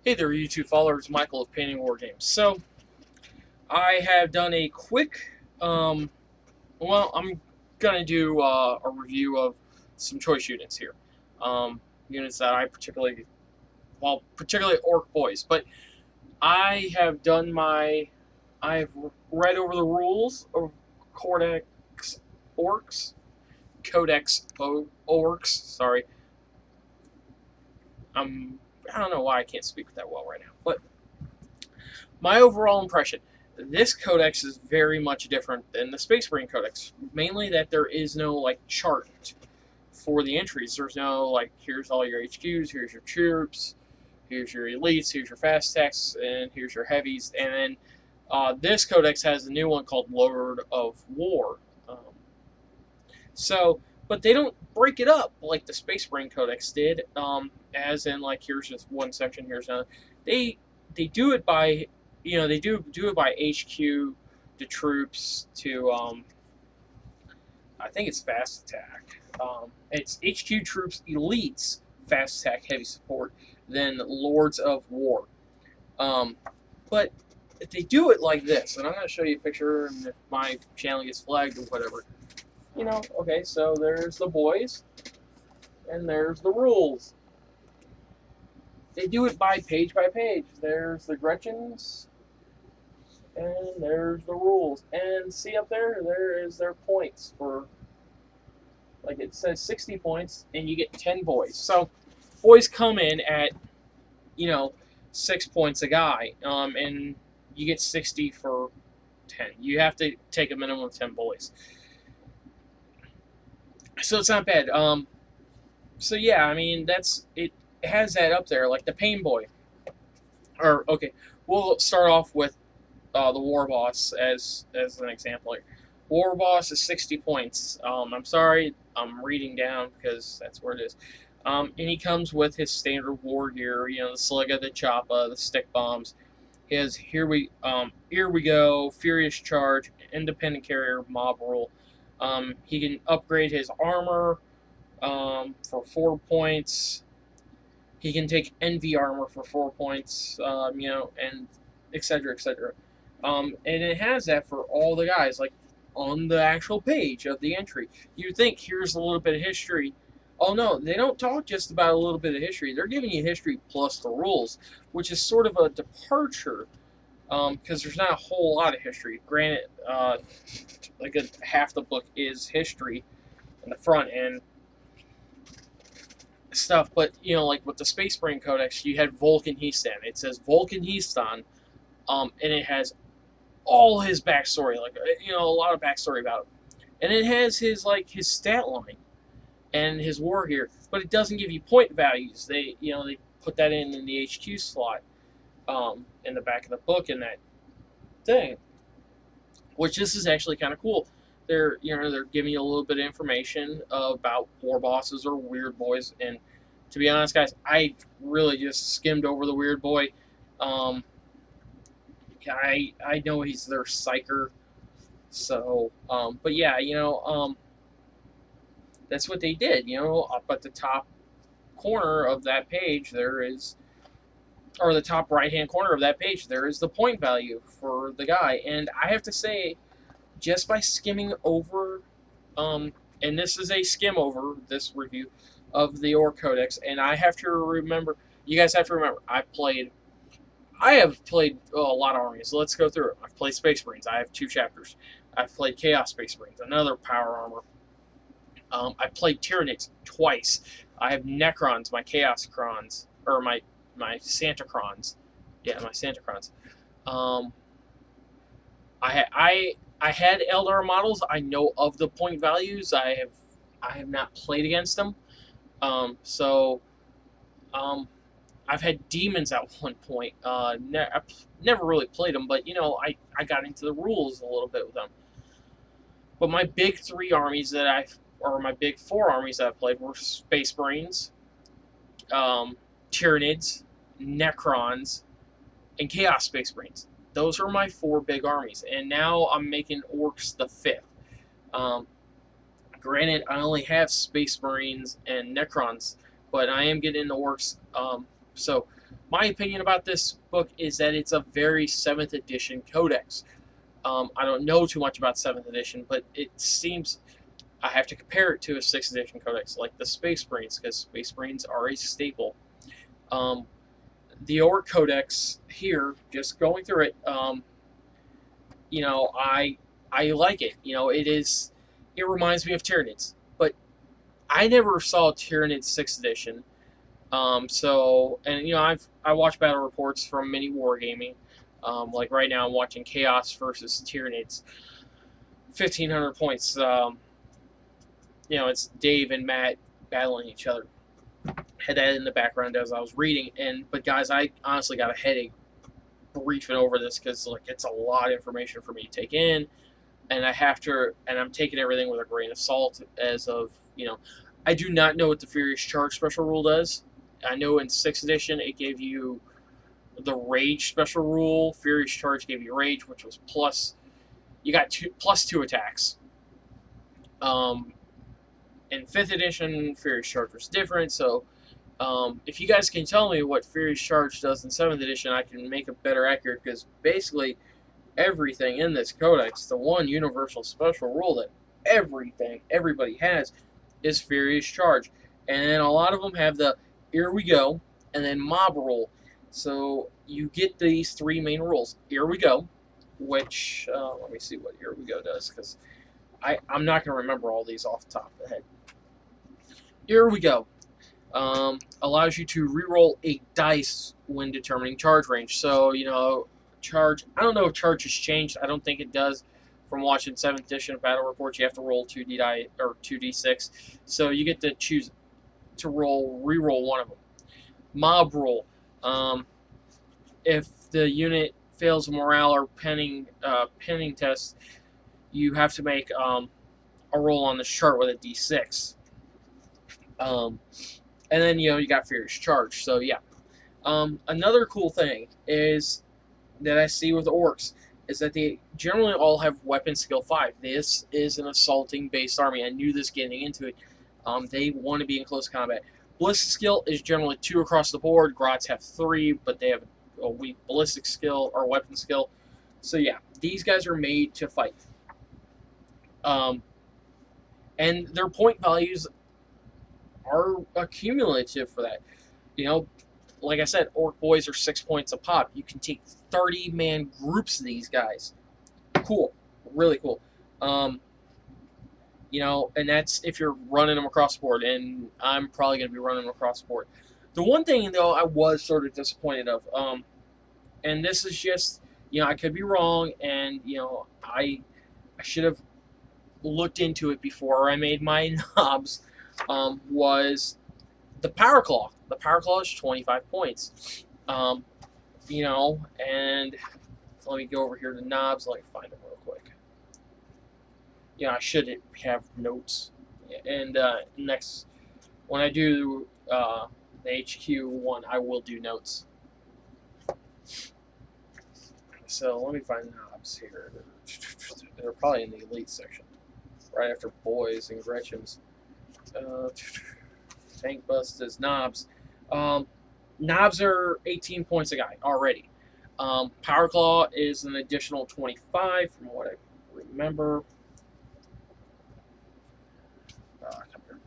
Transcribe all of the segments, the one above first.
Hey there, YouTube followers. Michael of Painting War Games. So, I have done a quick, I'm gonna do a review of some choice units here. Units that I particularly Orc boys. But I have I've read over the rules of Codex Orks, Orks. Sorry, I don't know why I can't speak that well right now, but my overall impression, this codex is very much different than the Space Marine Codex. Mainly that there is no like chart for the entries. There's no like here's all your HQs, here's your troops, here's your elites, here's your fast techs, and here's your heavies. And then this codex has a new one called Lord of War. But they don't break it up like the Space Marine Codex did. As in like here's just one section, here's another. They do it by they do it by HQ to troops to I think it's fast attack. It's HQ troops elites fast attack heavy support then Lords of War. But if they do it like this, and I'm going to show you a picture, and if my channel gets flagged or whatever, okay, so there's the boys, and there's the rules. They do it by page. There's the Gretchens, and there's the rules. And see up there is their points for, like it says 60 points, and you get 10 boys. So boys come in at, 6 points a guy, and you get 60 for 10. You have to take a minimum of 10 boys. So it's not bad. So yeah, I mean, it has that up there, like the Pain Boy. Or, okay, we'll start off with the War Boss as an example here. War Boss is 60 points. I'm sorry, I'm reading down because that's where it is. And he comes with his standard war gear, the Sliga, the Choppa, the stick bombs. He has here we go, Furious Charge, Independent Carrier, Mob Rule. He can upgrade his armor for 4 points. He can take Envy armor for 4 points, and etc. etc. And it has that for all the guys, like on the actual page of the entry. You'd think here's a little bit of history. Oh no, they don't talk just about a little bit of history. They're giving you history plus the rules, which is sort of a departure because there's not a whole lot of history. Granted, like half the book is history in the front end stuff, but like with the Space Marine Codex, you had Vulcan Heastan. It says Vulcan Heastan, and it has all his backstory, like a lot of backstory about him, and it has his stat line and his war gear, but it doesn't give you point values. They put that in the HQ slot, in the back of the book in that thing, which this is actually kind of cool. They're giving you a little bit of information about war bosses or weird boys, and to be honest, guys, I really just skimmed over the weird boy. I know he's their psyker, so but yeah, that's what they did. Up at the top corner of that page, or the top right hand corner of that page, there is the point value for the guy, and I have to say, just by skimming over, and this is a skim over this review of the Orc Codex, and you guys have to remember, I have played a lot of armies. Let's go through it. I've played Space Marines. I have 2 chapters. I've played Chaos Space Marines, another power armor. I've played Tyranids twice. I have Necrons, my Chaos Crons, or my Santa Crons. Yeah, my Santa Crons. I had Eldar models. I know of the point values. I have not played against them. So I've had demons at one point. I've never really played them, but I got into the rules a little bit with them. But my big 3 armies or my big 4 armies that I've played were Space Marines, Tyranids, Necrons, and Chaos Space Marines. Those are my 4 big armies, and now I'm making Orks the 5th. Granted, I only have Space Marines and Necrons, but I am getting the Orks. So My opinion about this book is that it's a very 7th edition codex. I don't know too much about 7th edition, but it seems I have to compare it to a 6th edition codex, like the Space Marines, because Space Marines are a staple. Um, the Ork Codex here, just going through it, I like it. It reminds me of Tyranids, but I never saw Tyranids 6th edition. I watch battle reports from mini wargaming. Like right now, I'm watching Chaos versus Tyranids, 1,500 points. It's Dave and Matt battling each other. Had that in the background as I was reading, but guys, I honestly got a headache briefing over this because it's a lot of information for me to take in, and I'm taking everything with a grain of salt. I do not know what the Furious Charge special rule does. I know in 6th edition it gave you the Rage special rule. Furious Charge gave you Rage, which was plus. You got +2 attacks. In 5th edition, Furious Charge was different. So, if you guys can tell me what Furious Charge does in 7th edition, I can make a better accurate, because basically everything in this codex, the one universal special rule that everybody has, is Furious Charge. And then a lot of them have the Here We Go and then Mob Rule. So you get these 3 main rules. Here We Go, which, let me see what Here We Go does, because I'm not going to remember all these off the top of the head. Here We Go. Allows you to reroll a dice when determining charge range. So, charge. I don't know if charge has changed. I don't think it does. From watching 7th edition of battle reports, you have to roll 2d die or 2d6. So you get to choose to reroll one of them. Mob rule. If the unit fails a morale or penning test, you have to make a roll on this chart with a d6. And then, you got Furious Charge. So, yeah. Another cool thing is that I see with Orks is that they generally all have weapon skill 5. This is an assaulting-based army. I knew this getting into it. They want to be in close combat. Ballistic skill is generally 2 across the board. Grots have 3, but they have a weak ballistic skill or weapon skill. So, yeah, these guys are made to fight. And their point values are accumulative for that. Like I said, Ork boys are 6 points a pop. You can take 30-man groups of these guys. Cool. Really cool. And that's if you're running them across the board, and I'm probably going to be running them across the board. The one thing, though, I was sort of disappointed of, and this is just, I could be wrong, and, I should have looked into it before I made my knobs, was the Power Claw. The Power Claw is 25 points. And let me go over here to knobs. Let me find them real quick. I should have notes. And next, when I do the HQ one, I will do notes. So let me find knobs here. They're probably in the elite section, right after boys and Gretchen's. Tank Busters, knobs. Knobs are 18 points a guy already. Power Claw is an additional 25 from what I remember. Come here.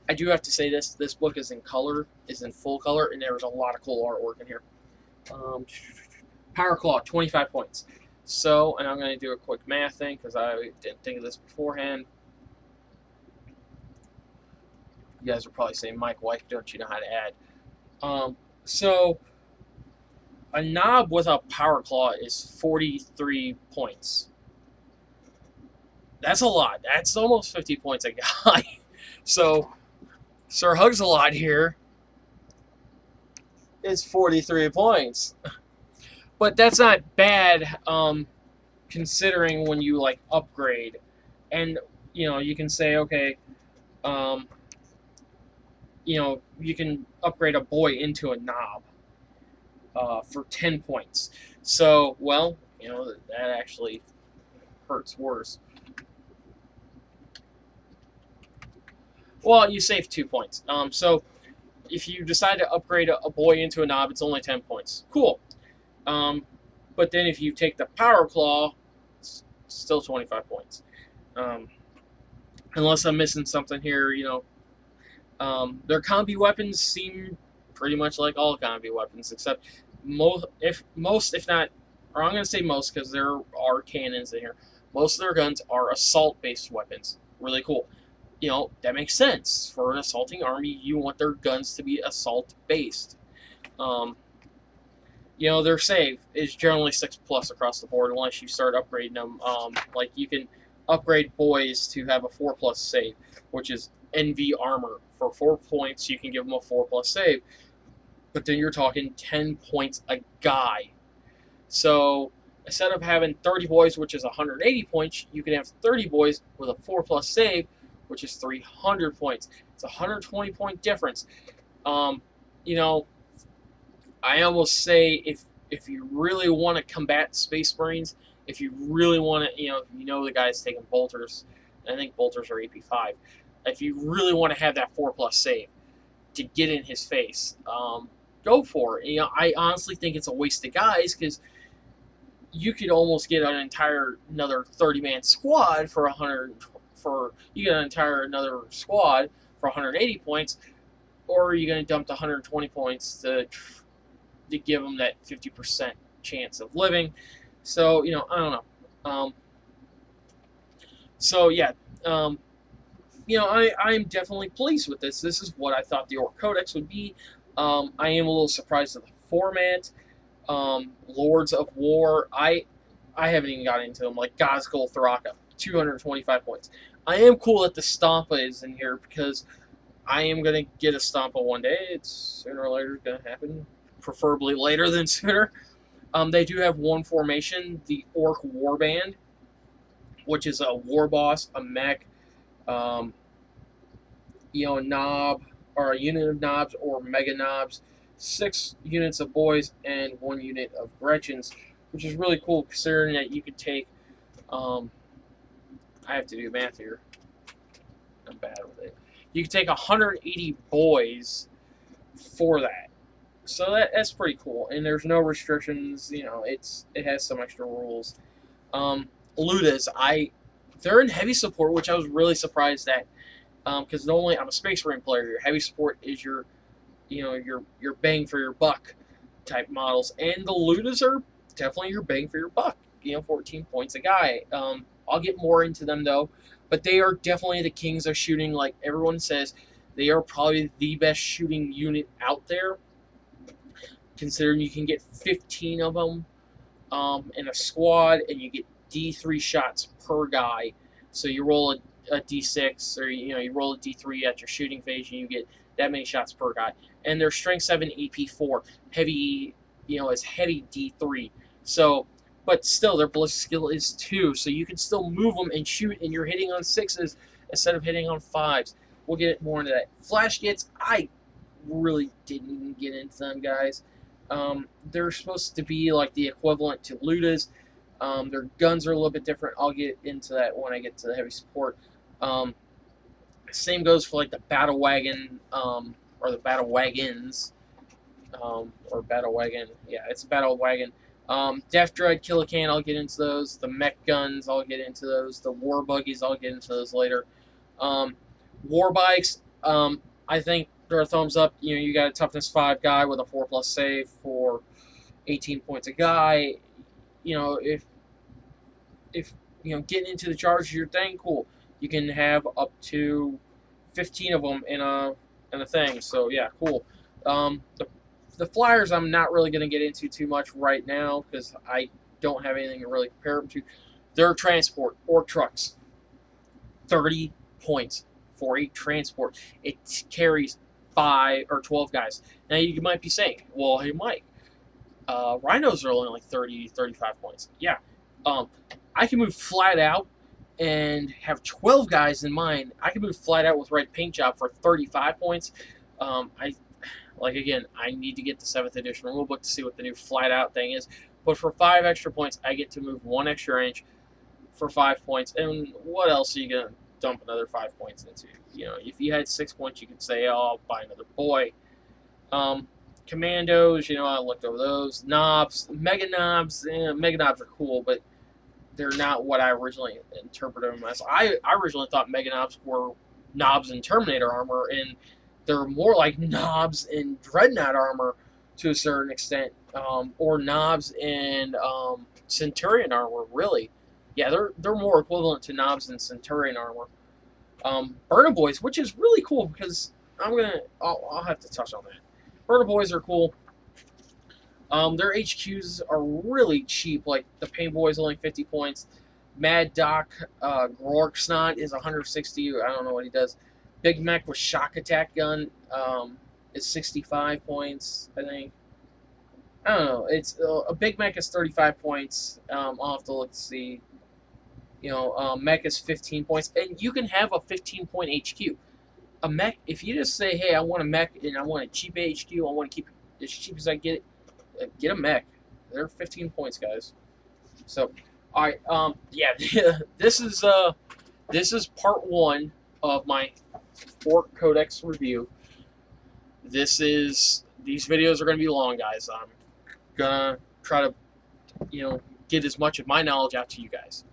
I do have to say this book is in color, is in full color, and there's a lot of cool artwork in here. Power Claw, 25 points. So, and I'm going to do a quick math thing because I didn't think of this beforehand. You guys are probably saying, Mike, why don't you know how to add? So, a knob with a Power Claw is 43 points. That's a lot. That's almost 50 points a guy. So, Sir Hugs-a-Lot here is 43 points. But that's not bad, considering when you, upgrade. And, you can say, okay, you can upgrade a boy into a knob for 10 points. So, well, that actually hurts worse. Well, you save 2 points. So, if you decide to upgrade a boy into a knob, it's only 10 points. Cool. Um, but then if you take the power claw, it's still 25 points. Um, unless I'm missing something here, their combi weapons seem pretty much like all combi weapons, except if not, or I'm going to say most because there are cannons in here. Most of their guns are assault-based weapons. Really cool. That makes sense. For an assaulting army, you want their guns to be assault-based. Um, their save is generally 6+ across the board unless you start upgrading them. Like you can upgrade boys to have a 4+ save, which is NV armor. For 4 points, you can give them a 4+ save, but then you're talking 10 points a guy. So instead of having 30 boys, which is 180 points, you can have 30 boys with a 4+ save, which is 300 points. It's a 120 point difference. You know, I almost say if you really want to combat Space Marines, if you really want to, the guy's taking bolters, I think bolters are AP5. If you really want to have that 4+ save to get in his face, go for it. I honestly think it's a waste of guys because you could almost get another 30-man squad for 100. You get another squad for 180 points, or are you going to dump the 120 points to give them that 50% chance of living? So I don't know. I'm definitely pleased with this. This is what I thought the Ork Codex would be. I am a little surprised at the format. Lords of War, I haven't even got into them. Like Gazgul Thraka, 225 points. I am cool that the Stampa is in here because I am going to get a Stampa one day. It's sooner or later going to happen, preferably later than sooner. They do have one formation, the Ork Warband, which is a war boss, a mech, a knob, or a unit of knobs or mega knobs, 6 units of boys, and 1 unit of Gretchens, which is really cool considering that you could take, I have to do math here. I'm bad with it. You could take 180 boys for that. So that's pretty cool. And there's no restrictions, it has some extra rules. Ludas, they're in heavy support, which I was really surprised at. Because normally I'm a Space Marine player. Your heavy support is your bang for your buck type models, and the Ludas are definitely your bang for your buck. 14 points a guy. I'll get more into them though, but they are definitely the kings of shooting. Like everyone says, they are probably the best shooting unit out there. Considering you can get 15 of them in a squad, and you get D3 shots per guy. So you roll a D6, or you roll a D3 at your shooting phase, and you get that many shots per guy. And their strength 7 AP4, heavy, is heavy D3. So, but still their ballistic skill is 2, so you can still move them and shoot, and you're hitting on 6s instead of hitting on 5s. We'll get more into that. Flash Gits, I really didn't even get into them, guys. They're supposed to be like the equivalent to Ludas. Their guns are a little bit different. I'll get into that when I get to the heavy support. Same goes for like the battle wagon, or the battle wagons, or battle wagon. Yeah, it's a battle wagon. Death Dread, Killacan, I'll get into those. The mech guns, I'll get into those. The war buggies, I'll get into those later. War bikes, I think they're a thumbs up. You got a toughness 5 guy with a 4+ save for 18 points a guy. If getting into the charge is your thing, cool. You can have up to 15 of them in a thing. So yeah, cool. The flyers I'm not really going to get into too much right now because I don't have anything to really compare them to. Their transport, Ork trucks, 30 points for a transport. It carries 5 or 12 guys. Now you might be saying, well, hey Mike, rhinos are only like 30, 35 points. Yeah. I can move flat out and have 12 guys in mine. I can move flat out with red paint job for 35 points. I need to get the 7th edition rulebook to see what the new flat out thing is. But for 5 extra points, I get to move 1 extra inch for 5 points. And what else are you going to dump another 5 points into? If you had 6 points, you could say, oh, I'll buy another boy. Um, Commandos, I looked over those. Knobs, Mega Knobs. Mega Knobs are cool, but they're not what I originally interpreted them as. I originally thought Mega Knobs were knobs in Terminator armor, and they're more like knobs in Dreadnought armor to a certain extent, or knobs in Centurion armor. Really, yeah, they're more equivalent to knobs in Centurion armor. Burna Boys, which is really cool because I'll have to touch on that. Burna Boys are cool. Their HQs are really cheap. Like the Pain Boy is only 50 points. Mad Doc Grorksnot is 160. I don't know what he does. Big Mech with Shock Attack Gun is 65 points, I think. I don't know. It's a Big Mech is 35 points. I'll have to look to see. Mech is 15 points, and you can have a 15-point HQ. A mech, if you just say, "Hey, I want a mech and I want a cheap HQ. I want to keep it as cheap as I get it," get a mech. They're 15 points, guys. So, all right, yeah, this is part one of my Ork Codex review. These videos are gonna be long, guys. I'm gonna try to, get as much of my knowledge out to you guys.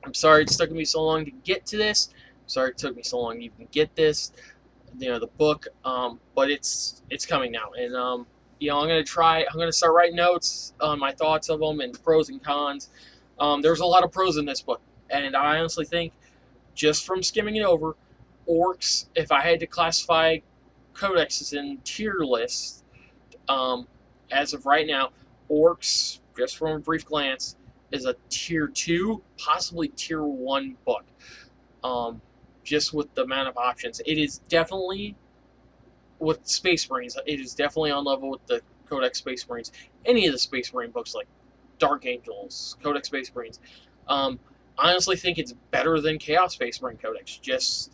I'm sorry it's taken me so long to get to this. I'm sorry it took me so long to even get this, the book. But it's coming now, and I'm gonna try. I'm gonna start writing notes on my thoughts of them and pros and cons. There's a lot of pros in this book, and I honestly think, just from skimming it over, Orks, if I had to classify codexes in tier lists, as of right now, Orks, just from a brief glance, is a tier 2, possibly tier 1 book. Just with the amount of options. It is definitely, with Space Marines, it is definitely on level with the Codex Space Marines. Any of the Space Marine books, like Dark Angels, Codex Space Marines. I honestly think it's better than Chaos Space Marine Codex, just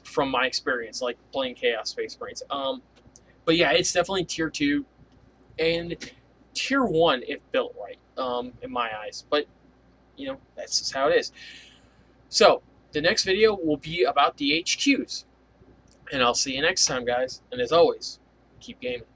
from my experience, like playing Chaos Space Marines. But yeah, it's definitely tier 2 and tier 1 if built right, in my eyes. But that's just how it is. So the next video will be about the HQs, and I'll see you next time, guys. And as always, keep gaming.